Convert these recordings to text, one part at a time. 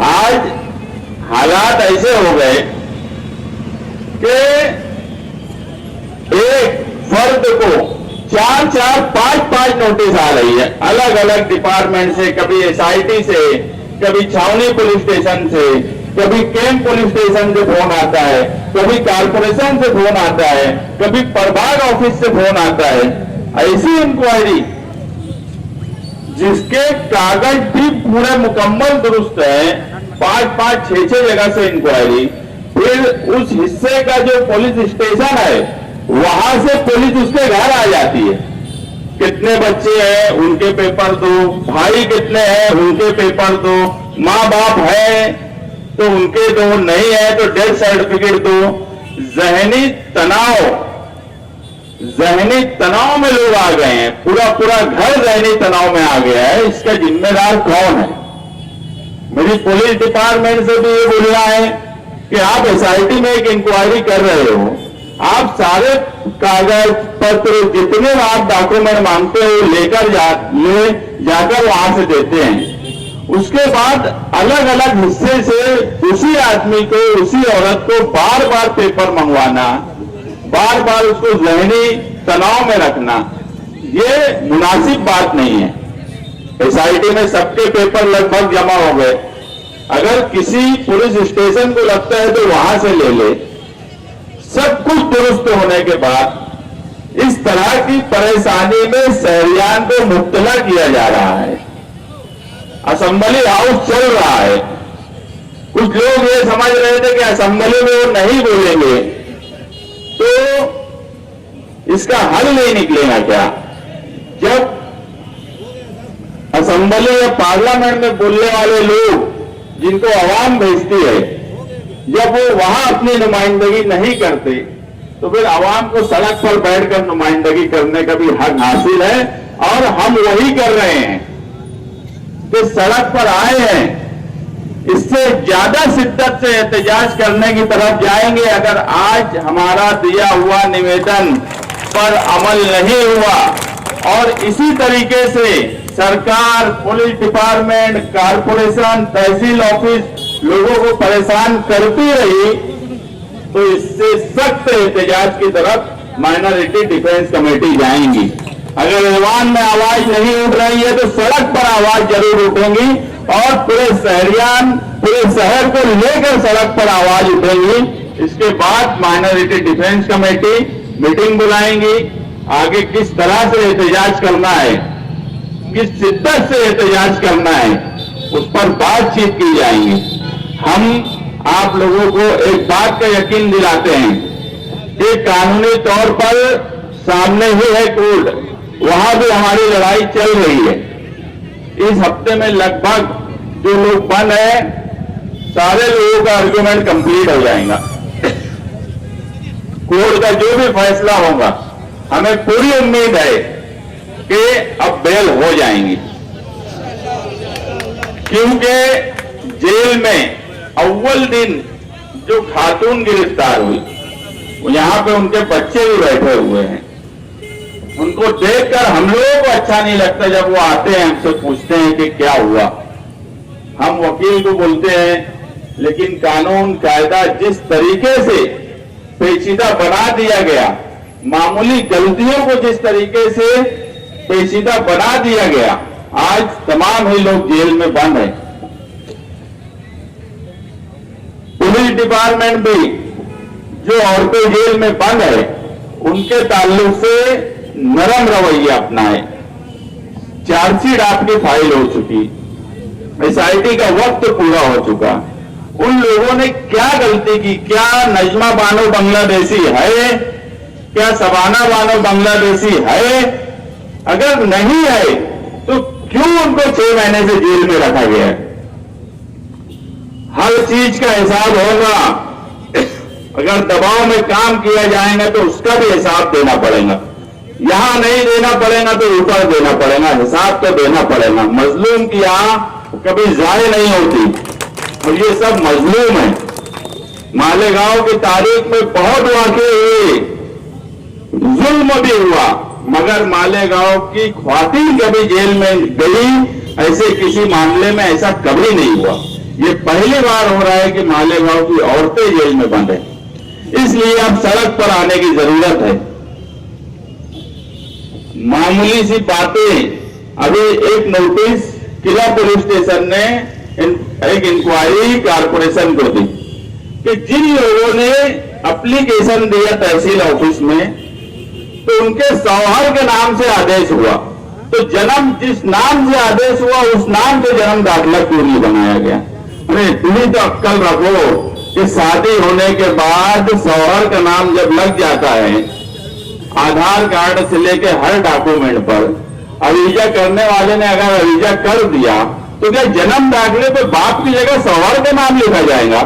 आज हालात ऐसे हो गए कि एक फर्द को 4-4, 5-5 नोटिस आ रही है अलग अलग डिपार्टमेंट से, कभी एसआईटी से, कभी छावनी पुलिस स्टेशन से, कभी कैंप पुलिस स्टेशन से फोन आता है, कभी कारपोरेशन से फोन आता है, कभी प्रभाग ऑफिस से फोन आता है। ऐसी इंक्वायरी जिसके कागज भी पूरे मुकम्मल दुरुस्त है, 5-5, 6-6 जगह से इंक्वायरी, फिर उस हिस्से का जो पुलिस स्टेशन है वहां से पुलिस उसके घर आ जाती है। कितने बच्चे हैं उनके पेपर दो, भाई कितने हैं उनके पेपर दो, माँ बाप है तो उनके दो, नहीं है तो डेथ सर्टिफिकेट दो। जहनी तनाव में लोग आ गए हैं, पूरा घर जहनी तनाव में आ गया है। इसका जिम्मेदार कौन है? मेरी पुलिस डिपार्टमेंट से भी ये बोलना है कि आप एसआईटी में एक इंक्वायरी कर रहे हो, आप सारे कागज पत्र जितने आप डॉक्यूमेंट मांगते हो लेकर जाकर वहां से देते हैं। उसके बाद अलग अलग हिस्से से उसी आदमी को, उसी औरत को बार बार पेपर मंगवाना, बार बार उसको जहनी तनाव में रखना, ये मुनासिब बात नहीं है। एसआईटी में सबके पेपर लगभग जमा हो गए। अगर किसी पुलिस स्टेशन को लगता है तो वहां से ले ले। सब कुछ दुरुस्त होने के बाद इस तरह की परेशानी में शहरियान को मुब्तला किया जा रहा है। असेंबली हाउस चल रहा है। कुछ लोग ये समझ रहे थे कि असेंबली में वो नहीं बोलेंगे तो इसका हल नहीं निकलेगा क्या? जब असेंबली या पार्लियामेंट में बोलने वाले लोग जिनको आवाम भेजती है, जब वो वहां अपनी नुमाइंदगी नहीं करते तो फिर आवाम को सड़क पर बैठकर नुमाइंदगी करने का भी हक हासिल है। और हम वही कर रहे हैं कि सड़क पर आए हैं, इससे ज्यादा शिद्दत से एहतजाज करने की तरफ जाएंगे अगर आज हमारा दिया हुआ निवेदन पर अमल नहीं हुआ। और इसी तरीके से सरकार, पुलिस डिपार्टमेंट, कारपोरेशन, तहसील ऑफिस लोगों को परेशान करती रही तो इससे सख्त एहतजाज की तरफ माइनॉरिटी डिफेंस कमेटी जाएंगी। अगर ऐवान में आवाज नहीं उठ रही है तो सड़क पर आवाज जरूर उठेंगी और पूरे शहरियान, पूरे शहर को लेकर सड़क पर आवाज उठेंगी। इसके बाद माइनॉरिटी डिफेंस कमेटी मीटिंग बुलाएंगी। आगे किस तरह से एहतजाज करना है, किस शिद्दत से एहतजाज करना है, उस पर बातचीत की जाएगी। हम आप लोगों को एक बात का यकीन दिलाते हैं कि कानूनी तौर पर सामने ही है कोर्ट, वहां भी हमारी लड़ाई चल रही है। इस हफ्ते में लगभग जो लोग बंद है सारे लोगों का आर्गुमेंट कंप्लीट हो जाएगा। कोर्ट का जो भी फैसला होगा हमें पूरी उम्मीद है कि अब बेल हो जाएंगी, क्योंकि जेल में अव्वल दिन जो खातून गिरफ्तार हुई यहां पे उनके बच्चे भी बैठे हुए हैं। उनको देखकर हम लोगों को अच्छा नहीं लगता जब वो आते हैं हमसे पूछते हैं कि क्या हुआ। हम वकील को बोलते हैं लेकिन कानून कायदा जिस तरीके से पेचीदा बना दिया गया, मामूली गलतियों को जिस तरीके से पेचीदा बना दिया गया, आज तमाम ही लोग जेल में बंद हैं। पुलिस डिपार्टमेंट भी जो औरतें जेल में बंद है उनके ताल्लुक से नरम रवैया अपनाए। चार्जशीट आपकी फाइल हो चुकी, एसआईटी का वक्त पूरा हो चुका। उन लोगों ने क्या गलती की? क्या नजमा बानो बांग्लादेशी है? क्या सबाना बानो बांग्लादेशी है? अगर नहीं है तो क्यों उनको 6 महीने से जेल में रखा गया है? हर चीज का हिसाब होगा। अगर दबाव में काम किया जाएगा तो उसका भी हिसाब देना पड़ेगा। यहां नहीं देना पड़ेगा तो ऊपर देना पड़ेगा, हिसाब तो देना पड़ेगा। मजलूम की आंख कभी जाए नहीं होती और ये सब मजलूम है। मालेगांव की तारीख में बहुत वाकये हुए, जुल्म भी हुआ, मगर मालेगांव की ख्वातीन कभी जेल में गई ऐसे किसी मामले में ऐसा कभी नहीं हुआ। ये पहली बार हो रहा है कि मालेगांव की औरतें जेल में बंद है, इसलिए अब सड़क पर आने की जरूरत है। मामूली सी बातें, अभी एक नोटिस किला पुलिस स्टेशन ने एक इंक्वायरी कारपोरेशन को दी कि जिन लोगों ने एप्लीकेशन दिया तहसील ऑफिस में, तो उनके शौहर के नाम से आदेश हुआ, तो जन्म जिस नाम से आदेश हुआ उस नाम पे जन्म दाखिला क्यों नहीं बनाया गया? अरे इतनी तो अक्कल रखो कि शादी होने के बाद शौहर का नाम जब लग जाता है आधार कार्ड से लेके हर डॉक्यूमेंट पर, अवीजा करने वाले ने अगर अवीजा कर दिया तो क्या जन्म दाखिले पे बाप की जगह शौहर का नाम लिखा जाएगा?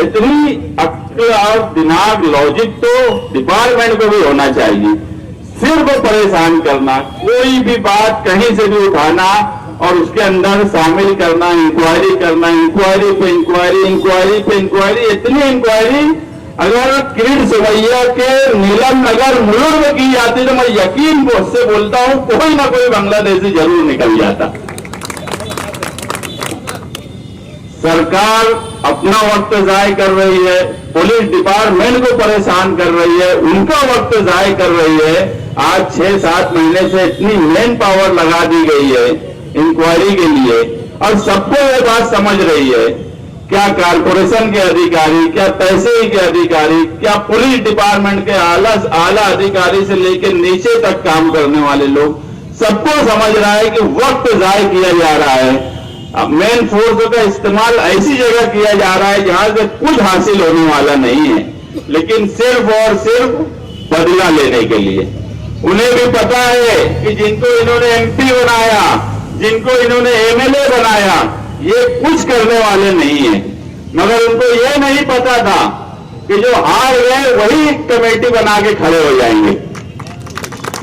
इतनी अक्ल और दिमाग, लॉजिक तो डिपार्टमेंट को भी होना चाहिए। सिर्फ परेशान करना, कोई भी बात कहीं से भी उठाना और उसके अंदर शामिल करना, इंक्वायरी करना, इंक्वायरी पे इंक्वायरी, इंक्वायरी पे इंक्वायरी, इतनी इंक्वायरी अगर किरीट सवैया के नीलम नगर मुलुंड में की जाती तो मैं यकीन से बोलता हूं कोई ना कोई बांग्लादेशी जरूर निकल जाता। सरकार अपना वक्त जाय कर रही है, पुलिस डिपार्टमेंट को परेशान कर रही है, उनका वक्त जाय कर रही है। आज 6-7 महीने से इतनी मैन पावर लगा दी गई है इंक्वायरी के लिए, और सबको ये बात समझ रही है, क्या कारपोरेशन के अधिकारी, क्या तहसील के अधिकारी, क्या पुलिस डिपार्टमेंट के आला अधिकारी से लेकर नीचे तक काम करने वाले लोग, सबको समझ रहा है कि वक्त जाय किया जा रहा है। अब मेन फोर्स का इस्तेमाल ऐसी जगह किया जा रहा है जहां से कुछ हासिल होने वाला नहीं है, लेकिन सिर्फ और सिर्फ बदला लेने के लिए। उन्हें भी पता है कि जिनको इन्होंने एमपी बनाया, जिनको इन्होंने एमएलए बनाया, ये कुछ करने वाले नहीं है, मगर उनको ये नहीं पता था कि जो हार गए वही कमेटी बना के खड़े हो जाएंगे।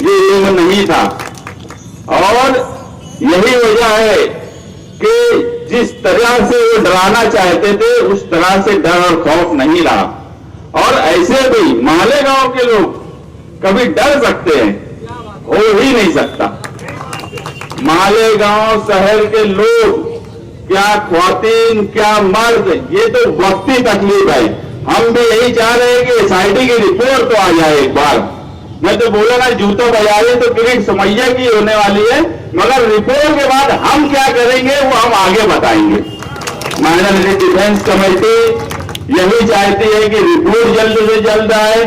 ये इल्म नहीं था, और यही वजह है कि जिस तरह से वो डराना चाहते थे उस तरह से डर और खौफ नहीं रहा। और ऐसे भी मालेगांव के लोग कभी डर सकते हैं? हो ही नहीं सकता। मालेगांव शहर के लोग, क्या ख्वातीन क्या मर्द, ये तो वक्ती तकलीफ है। हम भी यही चाह रहे हैं कि एसआईटी की रिपोर्ट तो आ जाए एक बार। मैं तो बोला ना, जूतों बजाए तो किरीट सोमैया की होने वाली है, मगर रिपोर्ट के बाद हम क्या करेंगे वो हम आगे बताएंगे। माइनॉरिटी डिफेंस कमेटी यही चाहती है कि रिपोर्ट जल्द से जल्द आए।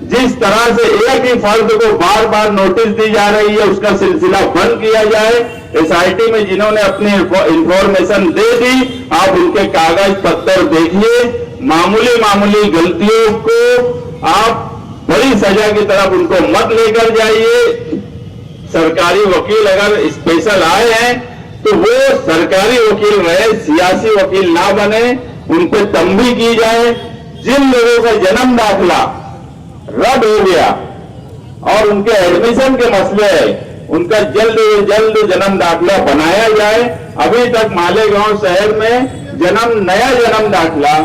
जिस तरह से एक ही फर्द को बार बार नोटिस दी जा रही है उसका सिलसिला बंद किया जाए। एसआईटी में जिन्होंने अपनी इंफॉर्मेशन दे दी, आप उनके कागज पत्तर देखिए। मामूली मामूली गलतियों को आप बड़ी सजा की तरफ उनको मत लेकर जाइए। सरकारी वकील अगर स्पेशल आए हैं तो वो सरकारी वकील रहे, सियासी वकील ना बने। उन पर तंबी की जाए। जिन लोगों का जन्म दाखिला रद्द हो गया और उनके एडमिशन के मसले है, उनका जल्द से जल्द जन्म दाखिला बनाया जाए। अभी तक मालेगांव शहर में नया जन्म दाखिला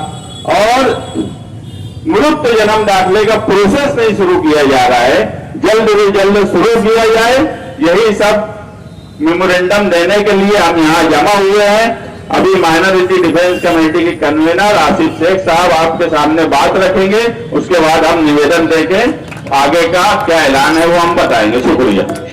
और मुफ्त जन्म दाखिले का प्रोसेस नहीं शुरू किया जा रहा है, जल्द से जल्द शुरू किया जाए। यही सब मेमोरेंडम देने के लिए हम यहां जमा हुए हैं। अभी माइनॉरिटी डिफेंस कमेटी के कन्वीनर आसिफ शेख साहब आपके सामने बात रखेंगे, उसके बाद हम निवेदन देके आगे का क्या ऐलान है वो हम बताएंगे। शुक्रिया।